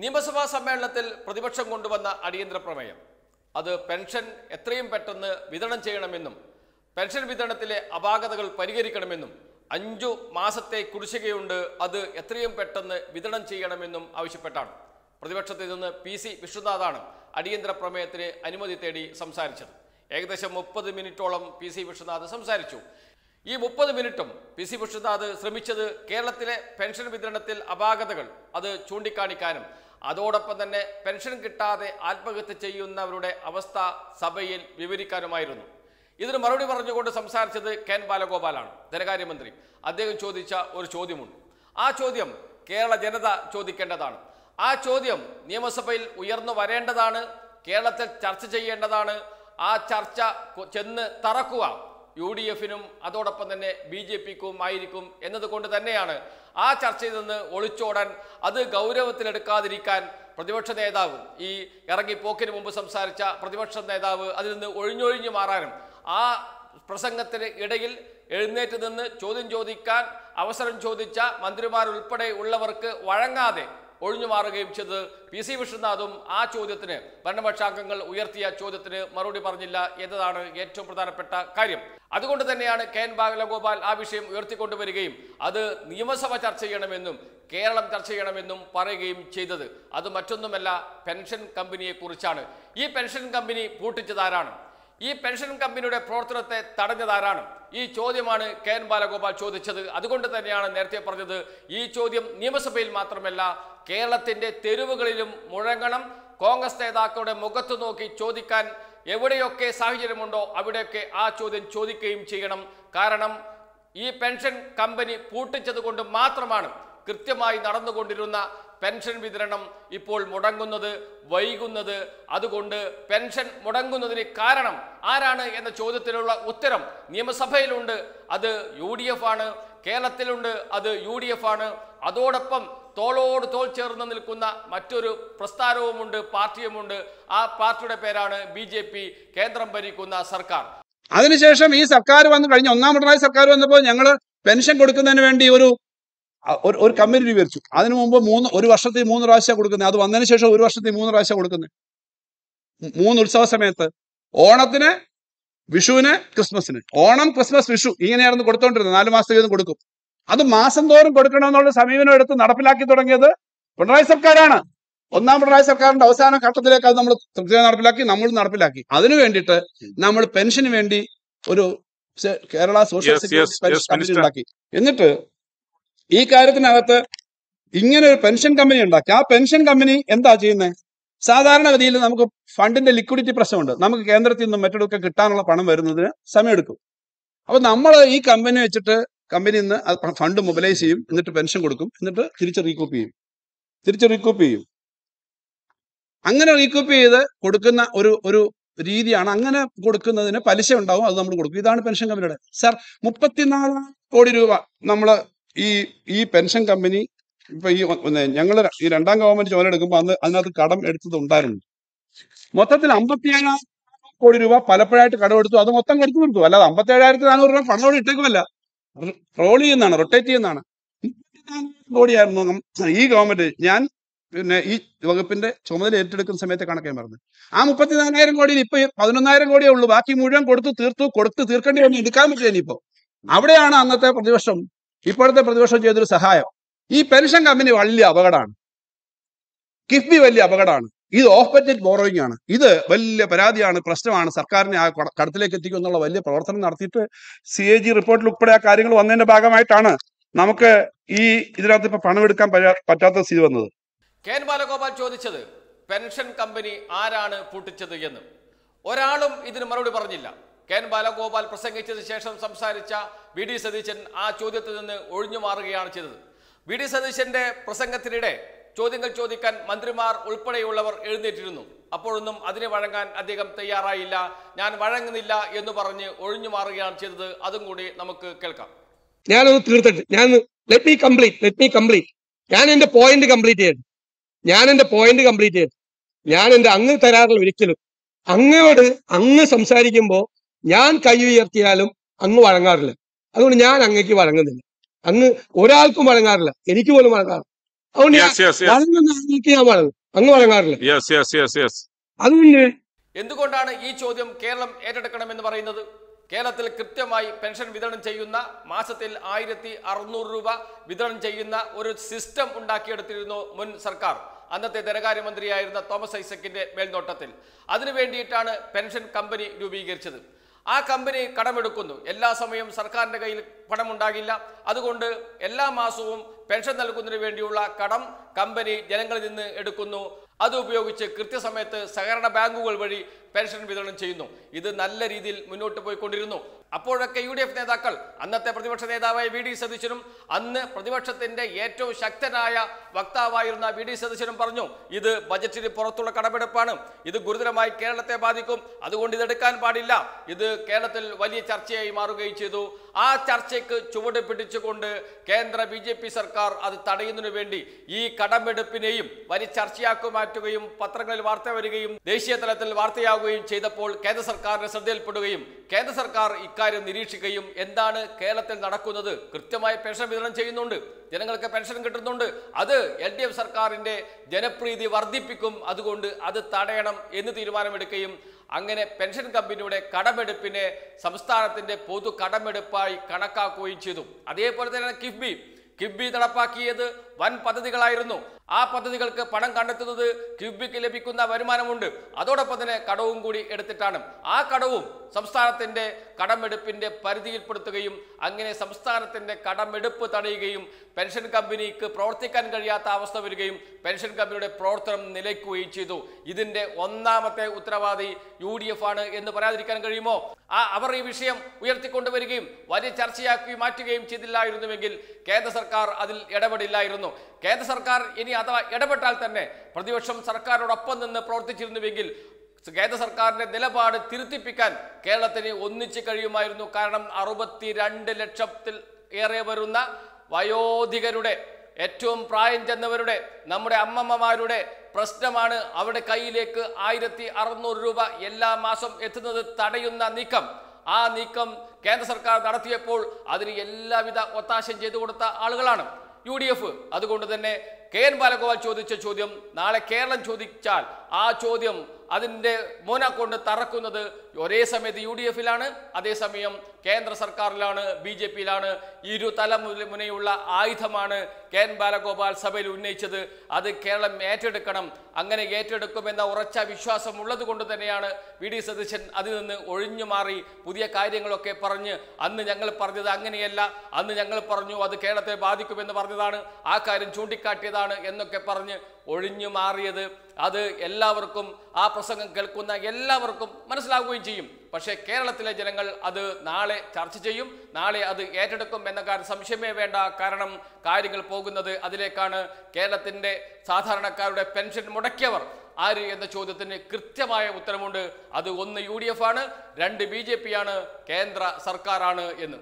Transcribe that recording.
നിയമസഭാ സമ്മേളനത്തിൽ പ്രതിപക്ഷം കൊണ്ടുവന്ന അടിയന്തര പ്രമേയം അത് പെൻഷൻ എത്രയും പെട്ടെന്ന് വിതരണം ചെയ്യണമെന്നും പെൻഷൻ വിതരണത്തിലെ അപാകതകൾ പരിഹരിക്കണമെന്നും 5 മാസത്തെ കുടിശ്ശികയുണ്ട് അത് എത്രയും പെട്ടെന്ന് വിതരണം ചെയ്യണമെന്നും ആവശ്യപ്പെട്ടാണ് പ്രതിപക്ഷത്തിൽ നിന്ന് പി.സി. വിശ്വനാഥാണ് അടിയന്തര പ്രമേയത്തിന് അനുമതി തേടി സംസാരിച്ചത്. ഏകദേശം 30 മിനിറ്റോളം പി.സി. വിശ്വനാഥ് സംസാരിച്ചു. ഈ 30 മിനിറ്റും പി.സി. വിശ്വനാഥ് ശ്രമിച്ചത് കേരളത്തിലെ പെൻഷൻ വിതരണത്തിൽ അപാകതകൾ അത് ചൂണ്ടിക്കാണിക്കാനും അതോടൊപ്പം തന്നെ പെൻഷൻ കിട്ടാതെ ആത്മഹത്യ ചെയ്യുന്നവരുടെ അവസ്ഥ സഭയിൽ വിവരിക്കാനുമായിരുന്നു. ഇതിന് മറുപടി പറഞ്ഞുകൊണ്ട് സംസാരിച്ചത് കെ. ബാലഗോപാലാണ്, ധനകാര്യമന്ത്രി. അദ്ദേഹം ചോദിച്ച ഒരു ചോദ്യമുണ്ട്. ആ ചോദ്യം കേരള ജനത ചോദിക്കേണ്ടതാണ്. ആ ചോദ്യം നിയമസഭയിൽ ഉയർന്നു വരേണ്ടതാണ്, കേരളത്തിൽ ചർച്ച ചെയ്യേണ്ടതാണ്. ആ ചർച്ച ചെന്ന് തറക്കുക UDF-നും അതോടൊപ്പം തന്നെ BJP-ക്കും ആയിരിക്കും എന്നതുകൊണ്ട് തന്നെയാണ് ആ ചർച്ചയിൽ നിന്ന് ഒളിച്ചോടാൻ, അത് ഗൗരവത്തിലെടുക്കാതിരിക്കാൻ പ്രതിപക്ഷ നേതാവ്, ഈ ഇറങ്ങിപ്പോക്കിന് മുമ്പ് സംസാരിച്ച പ്രതിപക്ഷ നേതാവ് അതിൽ നിന്ന് ഒഴിഞ്ഞൊഴിഞ്ഞു മാറാനും ആ പ്രസംഗത്തിന് ഇടയിൽ എഴുന്നേറ്റ് നിന്ന് ചോദ്യം ചോദിക്കാൻ അവസരം ചോദിച്ച മന്ത്രിമാരുൾപ്പെടെ ഉള്ളവർക്ക് വഴങ്ങാതെ ഒഴിഞ്ഞു മാറുകയും ചെയ്തത് പി.സി. വിശ്വനാഥും ആ ചോദ്യത്തിന്, ഭരണപക്ഷാംഗങ്ങൾ ഉയർത്തിയ ചോദ്യത്തിന് മറുപടി പറഞ്ഞില്ല എന്നതാണ് ഏറ്റവും പ്രധാനപ്പെട്ട കാര്യം. അതുകൊണ്ട് തന്നെയാണ് കെ. ബാലഗോപാൽ ആ വിഷയം ഉയർത്തിക്കൊണ്ടുവരികയും അത് നിയമസഭ ചർച്ച ചെയ്യണമെന്നും കേരളം ചർച്ച ചെയ്യണമെന്നും പറയുകയും ചെയ്തത്. അത് മറ്റൊന്നുമല്ല, പെൻഷൻ കമ്പനിയെ കുറിച്ചാണ്. ഈ പെൻഷൻ കമ്പനി പൂട്ടിച്ചതാരാണ്? ഈ പെൻഷൻ കമ്പനിയുടെ പ്രവർത്തനത്തെ തടഞ്ഞതാരാണ്? ഈ ചോദ്യമാണ് കെ. ബാലഗോപാൽ ചോദിച്ചത്. അതുകൊണ്ട് തന്നെയാണ് നേരത്തെ പറഞ്ഞത്, ഈ ചോദ്യം നിയമസഭയിൽ മാത്രമല്ല കേരളത്തിന്റെ തെരുവുകളിലും മുഴങ്ങണം. കോൺഗ്രസ് നേതാക്കളുടെ മുഖത്ത് നോക്കി ചോദിക്കാൻ എവിടെയൊക്കെ സാഹചര്യമുണ്ടോ അവിടെയൊക്കെ ആ ചോദ്യം ചോദിക്കുകയും ചെയ്യണം. കാരണം ഈ പെൻഷൻ കമ്പനി പൂട്ടിച്ചത് കൊണ്ട് മാത്രമാണ് കൃത്യമായി നടന്നുകൊണ്ടിരുന്ന പെൻഷൻ വിതരണം ഇപ്പോൾ മുടങ്ങുന്നത്, വൈകുന്നത്. അതുകൊണ്ട് പെൻഷൻ മുടങ്ങുന്നതിന് കാരണം ആരാണ് എന്ന ചോദ്യത്തിനുള്ള ഉത്തരം നിയമസഭയിലുണ്ട്, അത് UDF ആണ്. കേരളത്തിലുണ്ട്, അത് UDF ആണ്. അതോടൊപ്പം തോളോട് തോൾ ചേർന്ന് നിൽക്കുന്ന മറ്റൊരു പ്രസ്ഥാനവുമുണ്ട്, പാർട്ടിയുമുണ്ട്. ആ പാർട്ടിയുടെ പേരാണ് BJP, കേന്ദ്രം ഭരിക്കുന്ന സർക്കാർ. അതിനുശേഷം ഈ സർക്കാർ വന്നു കഴിഞ്ഞ 1-ാം പിണറായി സർക്കാർ വന്നപ്പോൾ ഞങ്ങൾ പെൻഷൻ കൊടുക്കുന്നതിന് വേണ്ടി ഒരു കമ്മിറ്റി രൂപീകരിച്ചു. അതിനു മുമ്പ് ഒരു വർഷത്തിൽ 3 പ്രാവശ്യം കൊടുക്കുന്നത്. അത് വന്നതിന് ശേഷം ഒരു വർഷത്തിൽ 3 പ്രാവശ്യം കൊടുക്കുന്നത്. 3 ഉത്സവ സമയത്ത്, ഓണത്തിന്, വിഷുവിന്, ക്രിസ്മസിന്. ഓണം, ക്രിസ്മസ്, വിഷു ഇങ്ങനെയായിരുന്നു കൊടുത്തോണ്ടിരുന്നത്. 4 മാസത്തേക്ക് കൊടുക്കും. അത് മാസം തോറും കൊടുക്കണമെന്നുള്ള സമീപനം എടുത്ത് നടപ്പിലാക്കി തുടങ്ങിയത് പിണറായി സർക്കാരാണ്. 1-ാം പിണറായി സർക്കാരിന്റെ അവസാന ഘട്ടത്തിലേക്ക് അത് നമ്മൾ നടപ്പിലാക്കി, നമ്മൾ നടപ്പിലാക്കി. അതിനു വേണ്ടിയിട്ട് നമ്മൾ പെൻഷന് വേണ്ടി ഒരു Kerala social security pension company ഉണ്ടാക്കി. എന്നിട്ട് ഈ കാര്യത്തിനകത്ത് ഇങ്ങനെ ഒരു പെൻഷൻ കമ്പനി ഉണ്ടാക്കി. ആ പെൻഷൻ കമ്പനി എന്താ ചെയ്യുന്നത്? സാധാരണഗതിയിൽ നമുക്ക് ഫണ്ടിന്റെ ലിക്വിഡിറ്റി പ്രശ്നമുണ്ട്. നമുക്ക് കേന്ദ്രത്തിൽ നിന്നും മറ്റൊക്കെ കിട്ടാനുള്ള പണം വരുന്നതിന് സമയമെടുക്കും. അപ്പൊ നമ്മൾ ഈ കമ്പനി വെച്ചിട്ട് കമ്പനിയിൽ നിന്ന് ഫണ്ട് മൊബിലൈസ് ചെയ്യും, എന്നിട്ട് പെൻഷൻ കൊടുക്കും, എന്നിട്ട് തിരിച്ച് റീകൂപ്പ് ചെയ്യും. അങ്ങനെ റീകൂപ്പ് ചെയ്ത് കൊടുക്കുന്ന ഒരു രീതിയാണ്. അങ്ങനെ കൊടുക്കുന്നതിന് പലിശ ഉണ്ടാവും, അത് നമ്മൾ കൊടുക്കും. ഇതാണ് പെൻഷൻ കമ്പനിയുടെ. സാർ, 34 കോടി രൂപ നമ്മൾ ഈ പെൻഷൻ കമ്പനി ഇപ്പൊ ഞങ്ങൾ ഈ 2-ാം ഗവൺമെന്റ് ചുമതലയെടുക്കുമ്പോൾ അതിനകത്ത് കടം എടുത്തതുണ്ടായിരുന്നു. മൊത്തത്തിൽ 57 കോടി രൂപ പലപ്പോഴായിട്ട് കടമെടുത്തു. അത് മൊത്തം കൊടുത്തു തീർത്തു. അല്ലാതെ 57,400 രൂപ പണമോട് ഇട്ടേക്കുമല്ല, റോൾ ചെയ്യുന്നതാണ്, റൊട്ടേറ്റ് ചെയ്യുന്നതാണ്. 34 കോടിയായിരുന്നു ഈ ഗവൺമെന്റ്. ഞാൻ ഈ വകുപ്പിന്റെ ചുമതല ഏറ്റെടുക്കുന്ന സമയത്ത് കണക്കാൻ പറഞ്ഞു. ആ 34,000 കോടിയിൽ ഇപ്പൊ 11,000 കോടിയേ ഉള്ളൂ. ബാക്കി മുഴുവൻ കൊടുത്ത് തീർക്കേണ്ടി വന്നു. എടുക്കാൻ പറ്റില്ല ഇനിയിപ്പോ. അവിടെയാണ് അന്നത്തെ പ്രതിപക്ഷം, ഇപ്പോഴത്തെ പ്രതിപക്ഷം ചെയ്തൊരു സഹായം. ഈ പെൻഷൻ കമ്പനി വലിയ അപകടമാണ്, കിഫ്ബി വലിയ അപകടമാണ്. ഇത് ഓഫ് ബഡ്ജറ്റ് ബോറോയിങ് ആണ്. ഇത് വലിയ പരാതിയാണ്, പ്രശ്നമാണ്. സർക്കാരിനെ ആ കടത്തിലേക്ക് എത്തിക്കും എന്നുള്ള വലിയ പ്രവർത്തനം നടത്തിയിട്ട് CAG റിപ്പോർട്ടിൽ ഉൾപ്പെടെ ആ കാര്യങ്ങൾ വന്നതിന്റെ ഭാഗമായിട്ടാണ് നമുക്ക് ഇതിനകത്ത് ഇപ്പൊ പണമെടുക്കാൻ പറ്റാത്ത സ്ഥിതി വന്നത്. കെ. ബാലഗോപാൽ ചോദിച്ചത് പെൻഷൻ കമ്പനി ആരാണ് പൂട്ടിച്ചത് എന്ന്. ഒരാളും ഇതിന് മറുപടി പറഞ്ഞില്ല. കെ. ബാലഗോപാൽ പ്രസംഗിച്ചതിന് ശേഷം സംസാരിച്ച VD സതീശൻ ആ ചോദ്യത്തിൽ നിന്ന് ഒഴിഞ്ഞു മാറുകയാണ് ചെയ്തത്. VD സതീശന്റെ പ്രസംഗത്തിനിടെ ചോദ്യങ്ങൾ ചോദിക്കാൻ മന്ത്രിമാർ ഉൾപ്പെടെയുള്ളവർ എഴുന്നേറ്റിരുന്നു. അപ്പോഴൊന്നും അതിന് വഴങ്ങാൻ അദ്ദേഹം തയ്യാറായില്ല. ഞാൻ വഴങ്ങുന്നില്ല എന്ന് പറഞ്ഞ് ഒഴിഞ്ഞു മാറുകയാണ് ചെയ്തത്. അതും കൂടി നമുക്ക് കേൾക്കാം. ഞാനത് തീർത്തിട്ട് ലെറ്റ് മീ കംപ്ലീറ്റ്. ഞാൻ എന്റെ പോയിന്റ് കംപ്ലീറ്റ് ചെയ്യട്ടെ. ഞാൻ എന്റെ അങ്ങ് തരാറില്ല ഒരിക്കലും. അങ്ങ് സംസാരിക്കുമ്പോ ഞാൻ കൈ ഉയർത്തിയാലും അങ്ങ് വഴങ്ങാറില്ല. അതുകൊണ്ട് ഞാൻ അങ്ങേക്ക് വഴങ്ങുന്നില്ല. അങ്ങ് ഒരാൾക്കും വഴങ്ങാറില്ല, എനിക്ക് പോലും വഴങ്ങാറില്ല. അതുകൊണ്ട് Yes, yes, yes. വളർന്ന ആളുകൾക്ക് ഞാൻ വളർന്നു അങ്ങ് വഴങ്ങാറില്ല. Yes, yes, yes, yes. അതുകൊണ്ട് എന്തുകൊണ്ടാണ് ഈ ചോദ്യം കേരളം ഏറ്റെടുക്കണമെന്ന് പറയുന്നത്? കേരളത്തിൽ കൃത്യമായി പെൻഷൻ വിതരണം ചെയ്യുന്ന മാസത്തിൽ 1600 രൂപ വിതരണം ചെയ്യുന്ന ഒരു സിസ്റ്റം ഉണ്ടാക്കിയെടുത്തിരുന്നു മുൻ സർക്കാർ, അന്നത്തെ ധനകാര്യമന്ത്രിയായിരുന്ന തോമസ് ഐസക്കിന്റെ മേൽനോട്ടത്തിൽ. അതിനു വേണ്ടിയിട്ടാണ് പെൻഷൻ കമ്പനി രൂപീകരിച്ചത്. ആ കമ്പനി കടമെടുക്കുന്നു. എല്ലാ സമയവും സർക്കാരിൻ്റെ കയ്യിൽ പണമുണ്ടാകില്ല. അതുകൊണ്ട് എല്ലാ മാസവും പെൻഷൻ നൽകുന്നതിന് വേണ്ടിയുള്ള കടം കമ്പനി ജനങ്ങളിൽ നിന്ന് എടുക്കുന്നു. അത് ഉപയോഗിച്ച് കൃത്യസമയത്ത് സഹകരണ ബാങ്കുകൾ വഴി പെൻഷൻ വിതരണം ചെയ്യുന്നു. ഇത് നല്ല രീതിയിൽ മുന്നോട്ട് പോയിക്കൊണ്ടിരുന്നു. അപ്പോഴൊക്കെ UDF നേതാക്കൾ, അന്നത്തെ പ്രതിപക്ഷ നേതാവായ VD സതീശനും അന്ന് പ്രതിപക്ഷത്തിന്റെ ഏറ്റവും ശക്തനായ വക്താവായിരുന്ന VD സതീശനും പറഞ്ഞു, ഇത് ബജറ്റിന് പുറത്തുള്ള കടമെടുപ്പാണ്, ഇത് ഗുരുതരമായി കേരളത്തെ ബാധിക്കും, അതുകൊണ്ട് ഇതെടുക്കാൻ പാടില്ല. ഇത് കേരളത്തിൽ വലിയ ചർച്ചയായി മാറുകയും ചെയ്തു. ആ ചർച്ചയ്ക്ക് ചുവട് പിടിച്ചുകൊണ്ട് കേന്ദ്ര BJP സർക്കാർ അത് തടയുന്നതിനു വേണ്ടി ഈ കടമെടുപ്പിനെയും വലിയ ചർച്ചയാക്കി മാറ്റുകയും പത്രങ്ങളിൽ വാർത്ത വരികയും ദേശീയ തലത്തിൽ വാർത്തയാകുകയും ചെയ്തപ്പോൾ കേന്ദ്ര സർക്കാരിന്റെ ശ്രദ്ധയിൽപ്പെടുകയും കേന്ദ്ര സർക്കാർ ഇക്കാര്യം നിരീക്ഷിക്കുകയും എന്താണ് കേരളത്തിൽ നടക്കുന്നത്, കൃത്യമായി പെൻഷൻ വിതരണം ചെയ്യുന്നുണ്ട്, ജനങ്ങൾക്ക് പെൻഷൻ കിട്ടുന്നുണ്ട്, അത് LDF സർക്കാരിന്റെ ജനപ്രീതി വർദ്ധിപ്പിക്കും, അതുകൊണ്ട് അത് തടയണം എന്ന് തീരുമാനമെടുക്കുകയും അങ്ങനെ പെൻഷൻ കമ്പനിയുടെ കടമെടുപ്പിനെ സംസ്ഥാനത്തിന്റെ പൊതു കടമെടുപ്പായി കണക്കാക്കുകയും ചെയ്തു. അതേപോലെ തന്നെ കിഫ്ബി നടപ്പാക്കിയത് വൻ പദ്ധതികളായിരുന്നു. ആ പദ്ധതികൾക്ക് പണം കണ്ടെത്തുന്നത് കിഫ്ബിക്ക് ലഭിക്കുന്ന വരുമാനമുണ്ട്, അതോടൊപ്പം തന്നെ കടവും കൂടി എടുത്തിട്ടാണ്. ആ കടവും സംസ്ഥാനത്തിന്റെ കടമെടുപ്പിന്റെ പരിധിയിൽപ്പെടുത്തുകയും അങ്ങനെ സംസ്ഥാനത്തിന്റെ കടമെടുപ്പ് തടയുകയും പെൻഷൻ കമ്പനിക്ക് പ്രവർത്തിക്കാൻ കഴിയാത്ത അവസ്ഥ വരികയും പെൻഷൻ കമ്പനിയുടെ പ്രവർത്തനം നിലയ്ക്കുകയും ചെയ്തു. ഇതിന്റെ ഒന്നാമത്തെ ഉത്തരവാദി UDF ആണ് എന്ന് പറയാതിരിക്കാൻ കഴിയുമോ? അവർ ഈ വിഷയം ഉയർത്തിക്കൊണ്ടുവരികയും വലിയ ചർച്ചയാക്കി മാറ്റുകയും ചെയ്തില്ലായിരുന്നുവെങ്കിൽ കേന്ദ്ര സർക്കാർ അതിൽ ഇടപെടില്ലായിരുന്നു. കേന്ദ്ര സർക്കാർ ഇനി അഥവാ ഇടപെട്ടാൽ തന്നെ പ്രതിപക്ഷം സർക്കാരോടൊപ്പം നിന്ന് പ്രവർത്തിച്ചിരുന്നുവെങ്കിൽ കേന്ദ്ര സർക്കാരിന്റെ നിലപാട് തിരുത്തിപ്പിക്കാൻ കേരളത്തിന് ഒന്നിച്ച് കഴിയുമായിരുന്നു. കാരണം 62 ലക്ഷത്തിൽ ഏറെ വരുന്ന വയോധികരുടെ, ഏറ്റവും പ്രായം ചെന്നവരുടെ, നമ്മുടെ അമ്മമ്മമാരുടെ പ്രശ്നമാണ് അവരുടെ കയ്യിലേക്ക് 1600 രൂപ എല്ലാ മാസം എത്തുന്നത് തടയുന്ന നീക്കം. ആ നീക്കം കേന്ദ്ര സർക്കാർ നടത്തിയപ്പോൾ അതിന് എല്ലാവിധ ഒത്താശയും ചെയ്തു കൊടുത്ത ആളുകളാണ് UDF. അതുകൊണ്ട് തന്നെ KN ബാലഗോപാൽ ചോദിച്ച ചോദ്യം നാളെ കേരളം ചോദിച്ചാൽ ആ ചോദ്യം അതിൻ്റെ മോന കൊണ്ട് തറക്കുന്നത് ഒരേ സമയത്ത് UDF-ലാണ്, അതേസമയം കേന്ദ്ര സർക്കാരിലാണ്, BJP-യിലാണ്. ഇരു തലമുനയുള്ള ആയുധമാണ് KN ബാലഗോപാൽ സഭയിൽ ഉന്നയിച്ചത്. അത് കേരളം ഏറ്റെടുക്കണം. അങ്ങനെ ഏറ്റെടുക്കുമെന്ന ഉറച്ച വിശ്വാസം ഉള്ളത് കൊണ്ട് തന്നെയാണ് VD സതീശൻ അതിൽ നിന്ന് ഒഴിഞ്ഞു മാറി പുതിയ കാര്യങ്ങളൊക്കെ പറഞ്ഞ് അന്ന് ഞങ്ങൾ പറഞ്ഞത് അങ്ങനെയല്ല, അന്ന് ഞങ്ങൾ പറഞ്ഞു അത് കേരളത്തെ ബാധിക്കുമെന്ന് പറഞ്ഞതാണ്, ആ കാര്യം ചൂണ്ടിക്കാട്ടിയതാണ് എന്നൊക്കെ പറഞ്ഞ് ഒഴിഞ്ഞു മാറിയത്. അത് എല്ലാവർക്കും, ആ പ്രസംഗം കേൾക്കുന്ന എല്ലാവർക്കും മനസ്സിലാവുകയും ചെയ്യും. പക്ഷേ കേരളത്തിലെ ജനങ്ങൾ അത് നാളെ ചർച്ച ചെയ്യും, നാളെ അത് ഏറ്റെടുക്കും എന്ന കാര്യം സംശയമേ വേണ്ട. കാരണം കാര്യങ്ങൾ പോകുന്നത് അതിലേക്കാണ്. കേരളത്തിൻ്റെ സാധാരണക്കാരുടെ പെൻഷൻ മുടക്കിയവർ ആര് എന്ന ചോദ്യത്തിന് കൃത്യമായ ഉത്തരമുണ്ട്. അത് 1 UDF ആണ്, 2 BJP ആണ്, കേന്ദ്ര സർക്കാരാണ് എന്ന്.